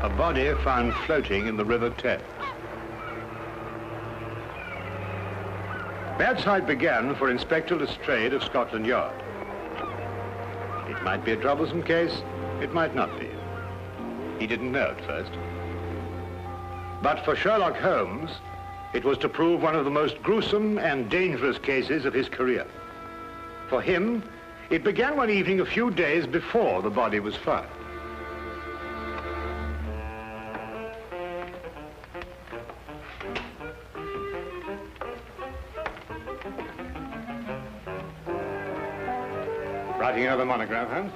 A body found floating in the River Thames. Bad sight began for Inspector Lestrade of Scotland Yard. It might be a troublesome case, it might not be. He didn't know at first. But for Sherlock Holmes, it was to prove one of the most gruesome and dangerous cases of his career. For him, it began one evening a few days before the body was found. Writing another monograph, Holmes?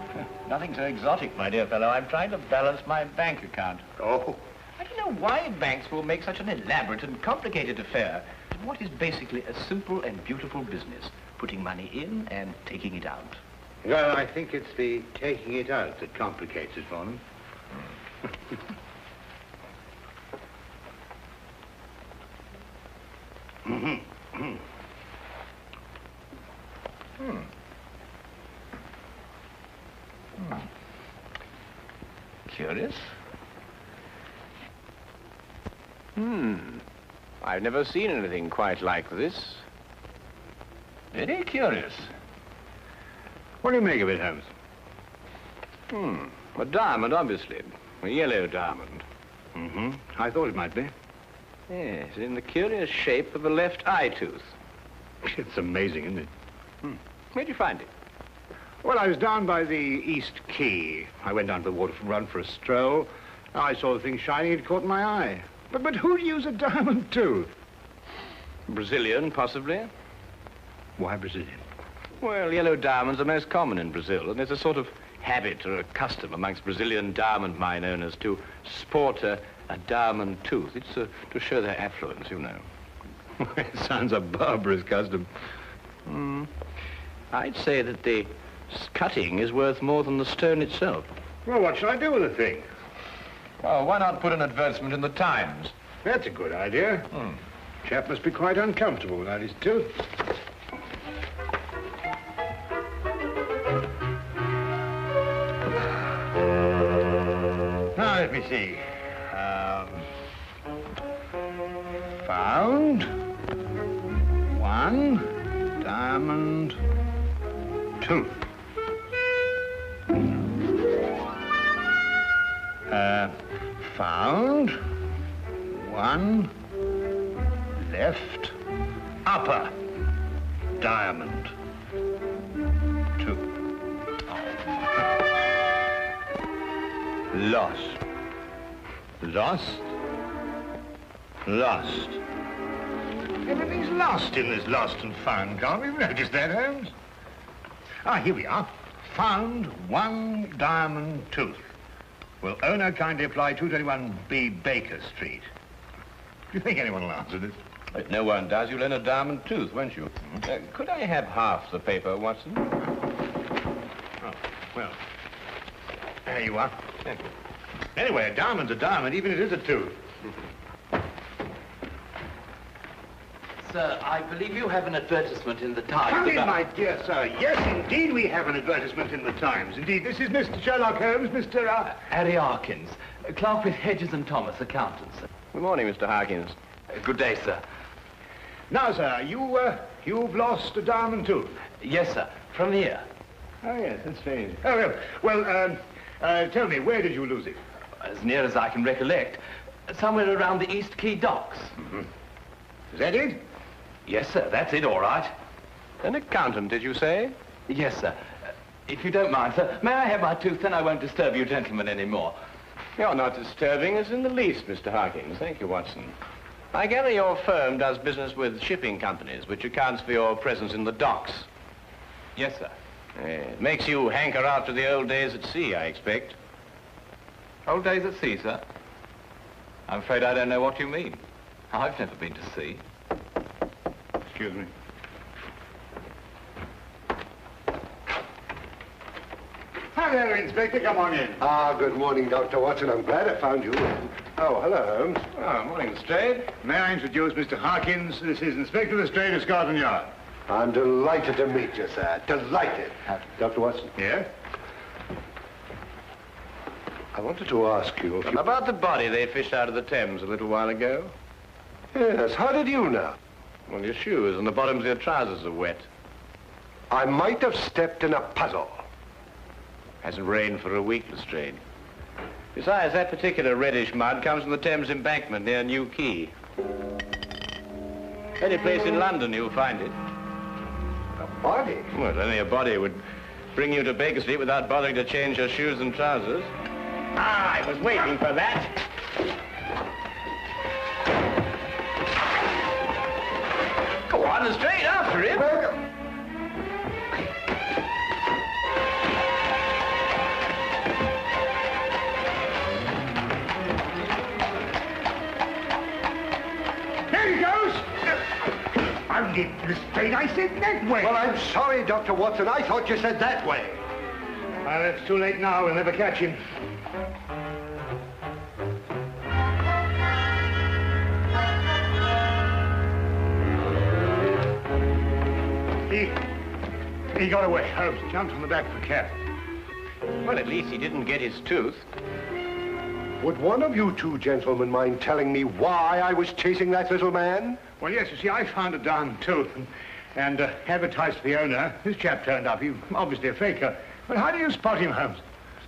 Nothing so exotic, my dear fellow. I'm trying to balance my bank account. Oh. I don't know why banks will make such an elaborate and complicated affair of what is basically a simple and beautiful business, putting money in and taking it out. Well, I think it's the taking it out that complicates it for them. Curious. I've never seen anything quite like this. Very curious. What do you make of it, Holmes? A diamond, obviously. A yellow diamond. I thought it might be. Yes, in the curious shape of a left eye tooth. It's amazing, isn't it? Where'd you find it? Well, I was down by the East Quay. I went down to the waterfront for a stroll. I saw the thing shining, it caught my eye. But who'd use a diamond tooth? Brazilian, possibly. Why Brazilian? Well, yellow diamonds are most common in Brazil, and there's a sort of habit or a custom amongst Brazilian diamond mine owners to sport a diamond tooth. It's to show their affluence, you know. It sounds a barbarous custom. I'd say that the cutting is worth more than the stone itself. Well, what shall I do with the thing? Oh, why not put an advertisement in the Times? That's a good idea. Chap must be quite uncomfortable without his tooth. Now, let me see. Found one diamond tooth. Found one left upper diamond tooth. Lost. Lost? Lost. Everything's lost in this lost and found column. You've noticed that, Holmes? Here we are. Found one diamond tooth. Will owner kindly apply 221B Baker Street? Do you think anyone will answer this? If no one does, you'll earn a diamond tooth, won't you? Could I have half the paper, Watson? Oh, well, there you are. Thank you. Anyway, a diamond's a diamond, even if it is a tooth. Sir, I believe you have an advertisement in the Times. Come in, my dear sir. Yes, indeed, we have an advertisement in the Times. Indeed, this is Mr. Sherlock Holmes, Mr. Harry Harkins, clerk with Hedges and Thomas, accountants. Good morning, Mr. Harkins. Good day, sir. Now, sir, you've lost a diamond tooth. Yes, sir, from here. Oh, yes, that's strange. Oh, well, tell me, where did you lose it? As near as I can recollect, somewhere around the East Quay docks. Is that it? Yes, sir, that's it, all right. An accountant, did you say? Yes, sir. If you don't mind, sir, may I have my tooth, then I won't disturb you gentlemen anymore. You're not disturbing us in the least, Mr. Harkins. Thank you, Watson. I gather your firm does business with shipping companies, which accounts for your presence in the docks. Yes, sir. It makes you hanker after the old days at sea, I expect. Old days at sea, sir? I'm afraid I don't know what you mean. I've never been to sea. Excuse me. Hello, Inspector. Come on in. Good morning, Dr. Watson. I'm glad I found you. Oh, hello, Holmes. Oh, morning, Lestrade. May I introduce Mr. Harkins? This is Inspector Lestrade of Scotland Yard. I'm delighted to meet you, sir. Delighted. Dr. Watson? Yeah? I wanted to ask you if you... About the body they fished out of the Thames a little while ago. Yes, how did you know? Well, your shoes and the bottoms of your trousers are wet. I might have stepped in a puddle. Hasn't rained for a week, Lestrade. Besides, that particular reddish mud comes from the Thames embankment near New Quay. Any place in London you'll find it. A body? Well, only a body would bring you to Baker Street without bothering to change your shoes and trousers. Ah, I was waiting for that. Go on, Lestrade, after him. There he goes! I did, Lestrade, I said that way. Well, I'm sorry, Dr. Watson. I thought you said that way. Well, it's too late now. We'll never catch him. He got away. Holmes jumped on the back of the cab. Well, at least he didn't get his tooth. Would one of you two gentlemen mind telling me why I was chasing that little man? Well, yes, you see, I found a diamond tooth and advertised for the owner. This chap turned up. He's obviously a faker. But how do you spot him, Holmes?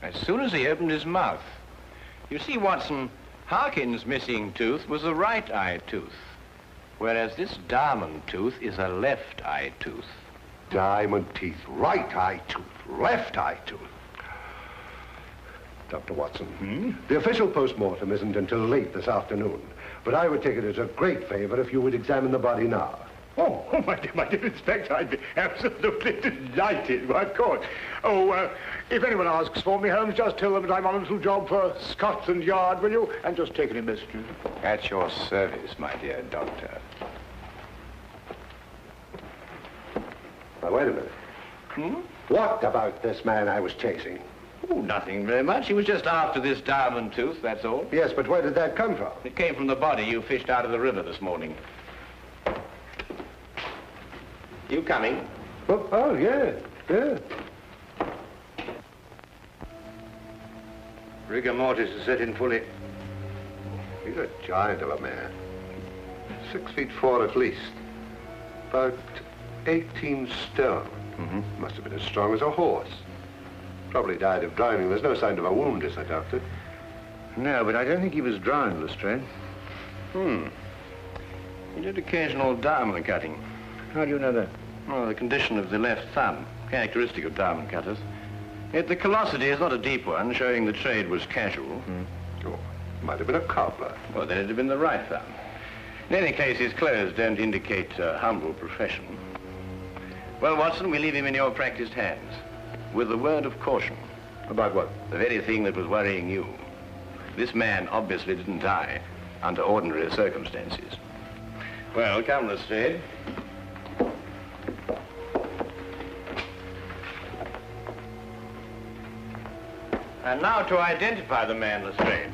As soon as he opened his mouth. You see, Watson, Harkin's missing tooth was a right eye tooth, whereas this diamond tooth is a left eye tooth. Diamond teeth, right eye tooth, left eye tooth. Dr. Watson, the official post-mortem isn't until late this afternoon, but I would take it as a great favor if you would examine the body now. Oh, my dear Inspector, I'd be absolutely delighted. Why, of course. Oh, if anyone asks for me, Holmes, just tell them that I'm on a little job for Scotland Yard, will you? And just take any messages. At your service, my dear doctor. Now, wait a minute. What about this man I was chasing? Oh, nothing very much. He was just after this diamond tooth, that's all. Yes, but where did that come from? It came from the body you fished out of the river this morning. You coming? Oh, yeah. Rigor mortis is set in fully. He's a giant of a man. 6'4" at least. About 18 stone. Must have been as strong as a horse. Probably died of drowning. There's no sign of a wound, is there, Doctor? No, but I don't think he was drowned, Lestrade. He did occasional diamond cutting. How do you know that? Well, the condition of the left thumb, characteristic of diamond cutters. Yet the callosity is not a deep one, showing the trade was casual. Oh, might have been a cobbler. Well, then it'd have been the right thumb. In any case, his clothes don't indicate a humble profession. Well, Watson, we leave him in your practiced hands, with a word of caution. About what? The very thing that was worrying you. This man obviously didn't die under ordinary circumstances. Well, come, Lestrade. And now to identify the man, Lestrade.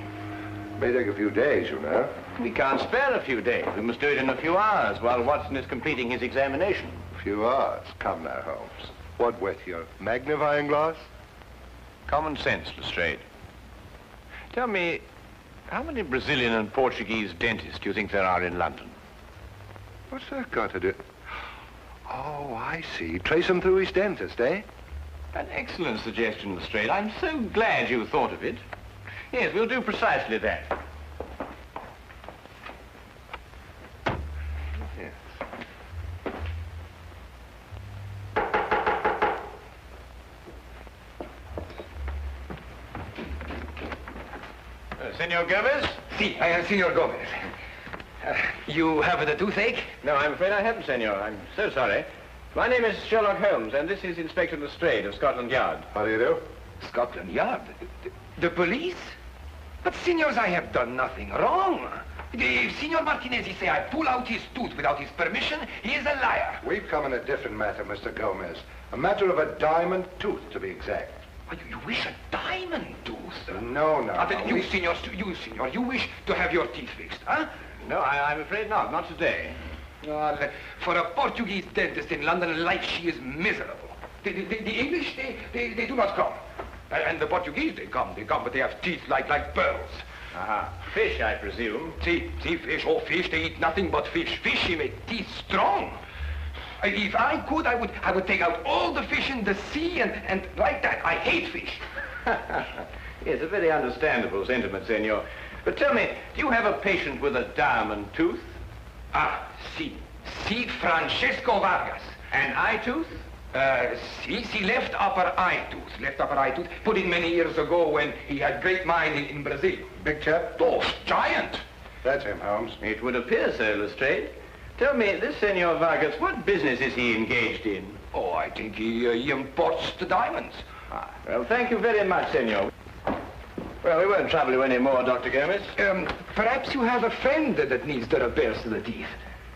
May take a few days, you know. We can't spare a few days. We must do it in a few hours while Watson is completing his examination. A few hours. Come now, Holmes. What with your magnifying glass? Common sense, Lestrade. Tell me, how many Brazilian and Portuguese dentists do you think there are in London? What's that got to do? Oh, I see. Trace him through his dentist, eh? An excellent suggestion, Lestrade. I'm so glad you thought of it. Yes, we'll do precisely that. Yes. Senor Gomez? Si, I am Senor Gomez. You have the toothache? No, I'm afraid I haven't, senor. I'm so sorry. My name is Sherlock Holmes, and this is Inspector Lestrade of Scotland Yard. How do you do? Scotland Yard? The police? But, senors, I have done nothing wrong. If Signor Martinez say I pull out his tooth without his permission, he is a liar. We've come in a different matter, Mr. Gomez. A matter of a diamond tooth, to be exact. But you wish a diamond tooth? No. Then you, senor, you wish to have your teeth fixed, huh? No, I'm afraid not. Not today. Well, for a Portuguese dentist in London, life she is miserable. The English, they do not come. And the Portuguese, they come, but they have teeth like pearls. Aha. Fish, I presume. See, fish. Oh, fish, they eat nothing but fish. Fish, they make teeth strong. If I could, I would take out all the fish in the sea and like that. I hate fish. Yes, a very understandable sentiment, senor. But tell me, do you have a patient with a diamond tooth? Si, Francesco Vargas. An eye tooth? Si, left upper eye tooth. Put in many years ago when he had great mind in Brazil. Big chap? Oh, giant. That's him, Holmes. It would appear so, Lestrade. Tell me, this Senor Vargas, what business is he engaged in? Oh, I think he imports the diamonds. Well, thank you very much, senor. Well, we won't trouble you any more, Dr. Gomez. Perhaps you have a friend that needs the repairs to the teeth.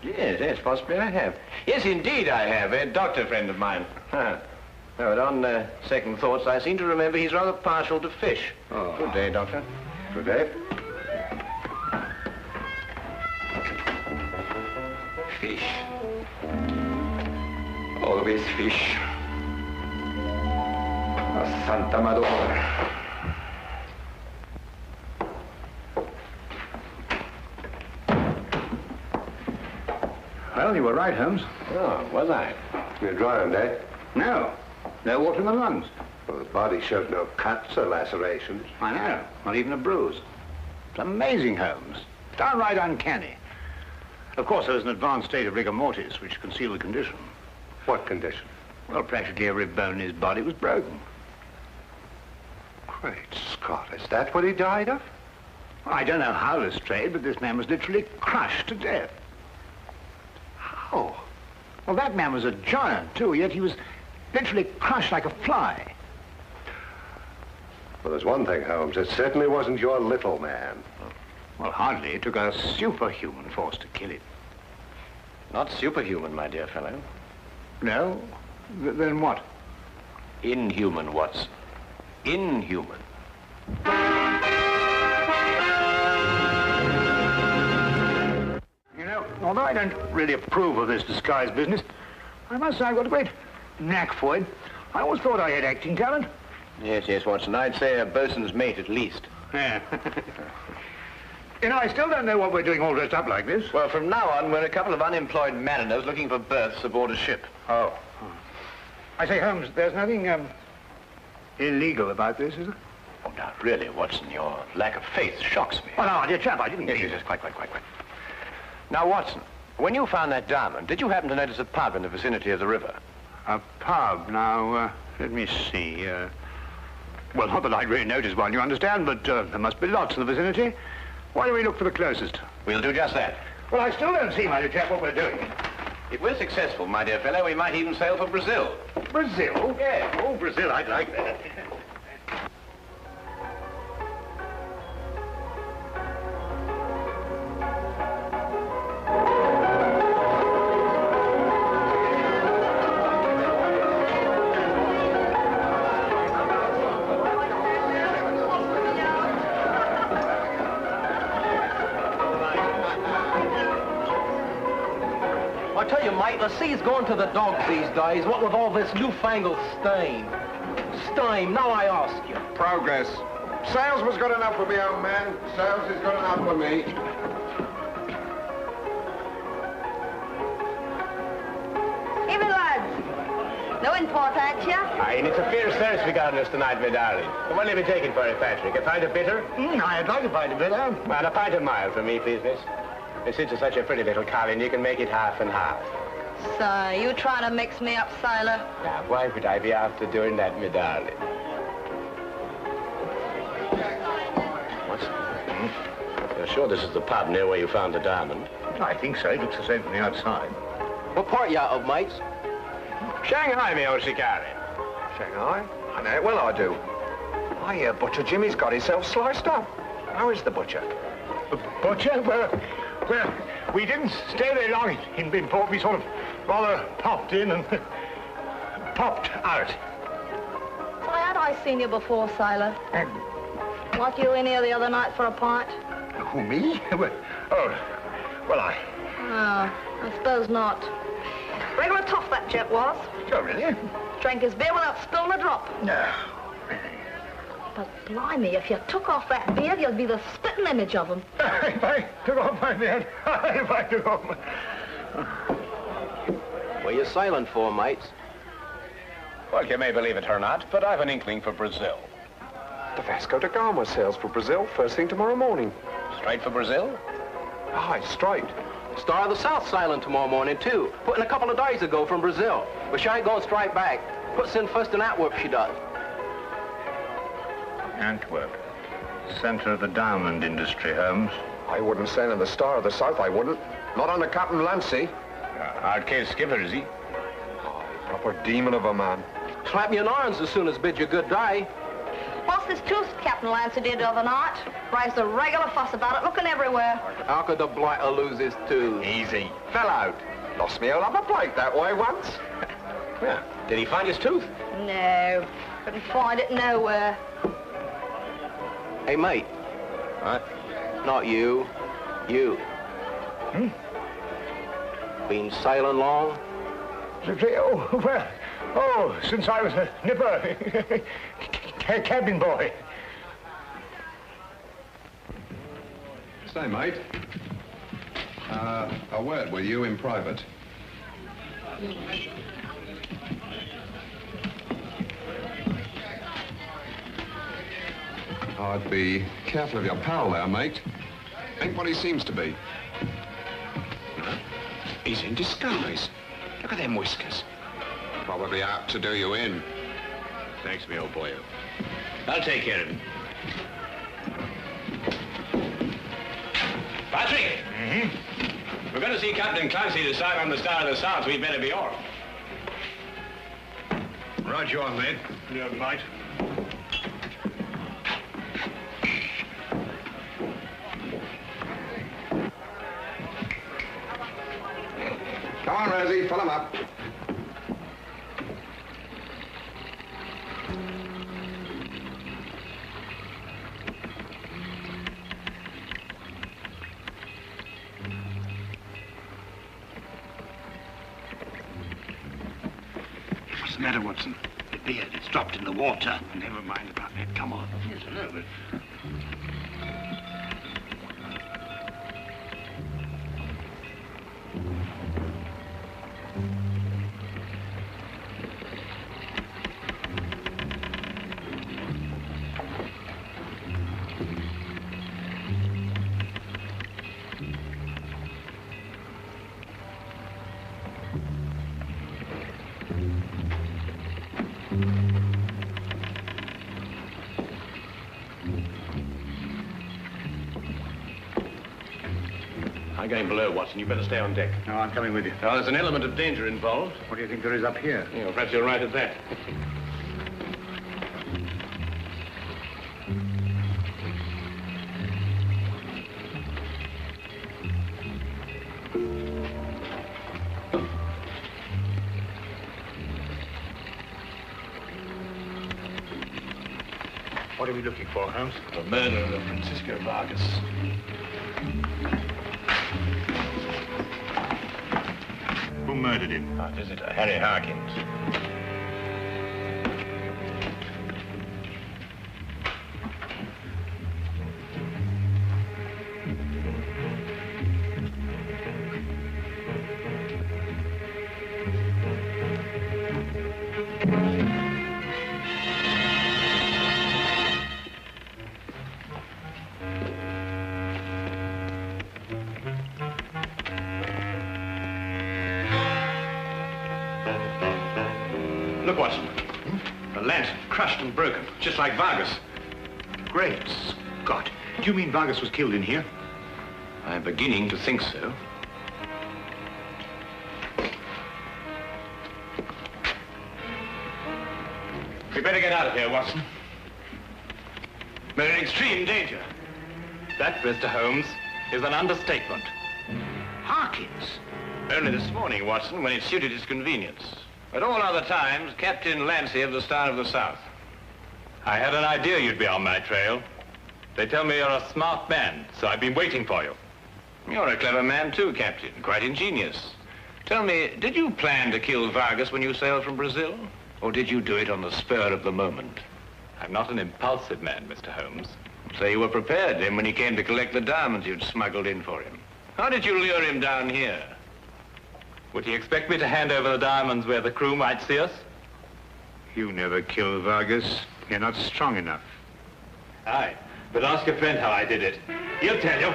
Yes, possibly I have. Yes, indeed I have. A doctor friend of mine. But on second thoughts, I seem to remember he's rather partial to fish. Oh. Good day, Doctor. Good day. Fish. Always fish. Santa Madonna. Well, you were right, Holmes. Oh, was I? You're drowned, eh? No water in the lungs. Well, the body showed no cuts or lacerations. I know, not even a bruise. It's amazing, Holmes. Downright uncanny. Of course, there's an advanced state of rigor mortis which concealed the condition. What condition? Well, practically every bone in his body was broken. Great Scott, is that what he died of? Well, I don't know how this strayed, but this man was literally crushed to death. How? Well, that man was a giant, too, yet he was literally crushed like a fly. Well, there's one thing, Holmes. It certainly wasn't your little man. Well, hardly. It took a superhuman force to kill him. Not superhuman, my dear fellow. No? Then what? Inhuman, Watson. Inhuman. You know, although I don't really approve of this disguise business, I must say I've got a great knack for it. I always thought I had acting talent. Yes, Watson. I'd say a bosun's mate at least. Yeah. You know, I still don't know what we're doing all dressed up like this. Well, from now on, we're a couple of unemployed mariners looking for berths aboard a ship. Oh. I say, Holmes, there's nothing, illegal about this, is there? Oh, now, really, Watson, your lack of faith shocks me. Oh, no, dear chap, I didn't mean... Yes, quite. Now, Watson, when you found that diamond, did you happen to notice a pub in the vicinity of the river? A pub? Now, let me see. Well, not that I'd really noticed one, you understand, but there must be lots in the vicinity. Why don't we look for the closest? We'll do just that. Well, I still don't see, my dear chap, what we're doing. If we're successful, my dear fellow, we might even sail for Brazil. Brazil? Yeah. Oh, Brazil, I'd like that. I tell you, mate, the sea's going to the dogs these days, what with all this newfangled steam. Steam, now I ask you. Progress. Sales was good enough for me, old man. Sales is good enough for me. Evening, lads. No import, ain't you? Aye, and it's a fierce thirst we got on us tonight, my darling. What'll you be taking for it, Patrick? A pint of bitter? I'd like a pint of bitter. And a pint of mild for me, please, miss. And since you're such a pretty little colleen, you can make it half and half. So, you trying to mix me up, sailor? Now, why would I be after doing that, my darling? What's... You're sure this is the pub near where you found the diamond? I think so. It looks the same from the outside. What part you out of, mates? Shanghai, me old shikari. Shanghai? I know it well, I do. I hear Butcher Jimmy's got himself sliced up. How is the butcher? Butcher? Well, we didn't stay very long in port. We sort of rather popped in and popped out. Why, had I seen you before, sailor? Weren't you in here the other night for a pint? Who, me? Oh, I... Oh, I suppose not. Regular tough, that gent was. Oh, really? Drank his beer without spilling a drop. No. But blimey, if you took off that beard, you'd be the spitting image of him. If I took off my beard, if I took off my... What are you sailing for, mates? Well, you may believe it or not, but I've an inkling for Brazil. The Vasco da Gama sails for Brazil first thing tomorrow morning. Straight for Brazil? Aye, straight. Star of the South sailing tomorrow morning, too. Putting a couple of days ago from Brazil. But she ain't going straight back. Puts in first in Antwerp, she does. Antwerp. Center of the diamond industry, Holmes. I wouldn't sail in the Star of the South, I wouldn't. Not under Captain Lancy. Hard case skipper, is he? Aye, proper demon of a man. Slap me in irons as soon as bid you good day. What's this tooth Captain Lancer did the other night? Raised a regular fuss about it, looking everywhere. How could the blighter lose his tooth? Easy. Fell out. Lost me all on a plate that way once. Yeah. Did he find his tooth? No, couldn't find it nowhere. Hey, mate. What? Not you. You. Been sailing long? Oh, well, since I was a nipper, cabin boy. Say, mate. A word with you in private. I'd be careful of your pal there, mate. Ain't what he seems to be. He's in disguise. Look at them whiskers. Probably out to do you in. Thanks, me old boy. I'll take care of him. Patrick! We're going to see Captain Clancy decide on the Star of the South. We'd better be off. Right you are, mate. Yeah, mate. Come on, Rosie, fill him up. What's the matter, Watson? The beard, it's dropped in the water. Never mind about that, come on. Yes, I know, but... I'm going below, Watson. You better stay on deck. No, I'm coming with you. Now, there's an element of danger involved. What do you think there is up here? Yeah, well, perhaps you're right at that. What are we looking for, Holmes? The murder of Francisco Vargas. Who murdered him? Our visitor, Harry Harkins. Look, Watson. The lantern crushed and broken, just like Vargas. Great Scott. Do you mean Vargas was killed in here? I'm beginning to think so. We better get out of here, Watson. We're in extreme danger. That, Mr. Holmes, is an understatement. Harkins. Only this morning, Watson, when it suited his convenience. At all other times, Captain Lancy of the Star of the South. I had an idea you'd be on my trail. They tell me you're a smart man, so I've been waiting for you. You're a clever man too, Captain. Quite ingenious. Tell me, did you plan to kill Vargas when you sailed from Brazil? Or did you do it on the spur of the moment? I'm not an impulsive man, Mr. Holmes. So you were prepared then when he came to collect the diamonds you'd smuggled in for him. How did you lure him down here? Would he expect me to hand over the diamonds where the crew might see us? You never killed Vargas. You're not strong enough. Aye, but ask your friend how I did it. He'll tell you.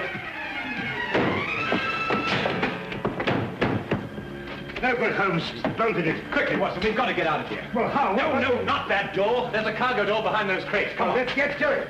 No good, Holmes. Bolted it. Quickly, Watson, we've got to get out of here. Well, how? No, not that door. There's a cargo door behind those crates. Come on. Let's get to it.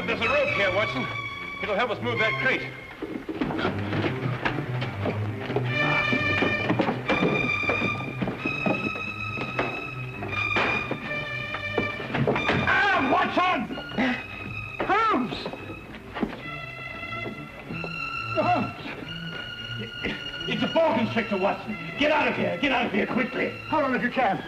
There's a rope here, Watson. It'll help us move that crate. Ah, Watson! Holmes! Holmes! It's a boa constrictor, Watson. Get out of here. Get out of here quickly. Hold on if you can.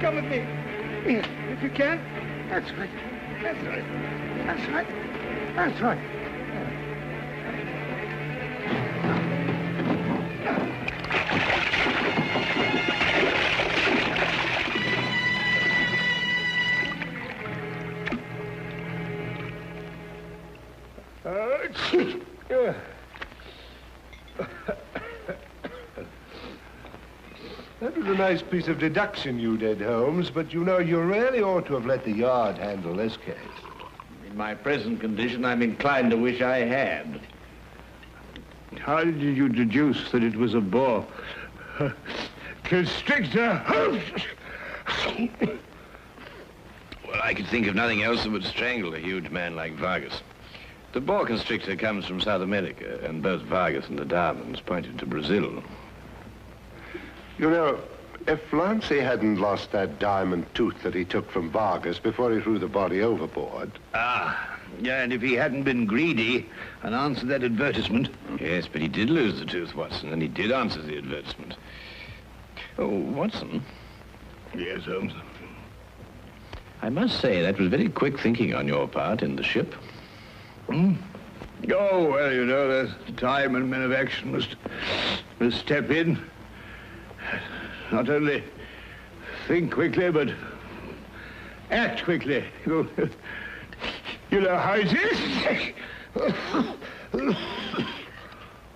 Come with me. If you can. That's right. That's right. That's right. That's right. That was a nice piece of deduction you did, Holmes, but you know, you really ought to have let the Yard handle this case. In my present condition, I'm inclined to wish I had. How did you deduce that it was a boa constrictor? Holmes! Well, I could think of nothing else that would strangle a huge man like Vargas. The boa constrictor comes from South America, and both Vargas and the diamonds pointed to Brazil. You know, if Lancy hadn't lost that diamond tooth that he took from Vargas before he threw the body overboard... Ah, yeah, and if he hadn't been greedy and answered that advertisement... Yes, but he did lose the tooth, Watson, and he did answer the advertisement. Oh, Watson. Yes, Holmes. I must say, that was very quick thinking on your part in the ship. Hmm? Oh, well, you know, there's time and men of action must step in. Not only think quickly, but act quickly. You know how it is.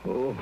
Oh.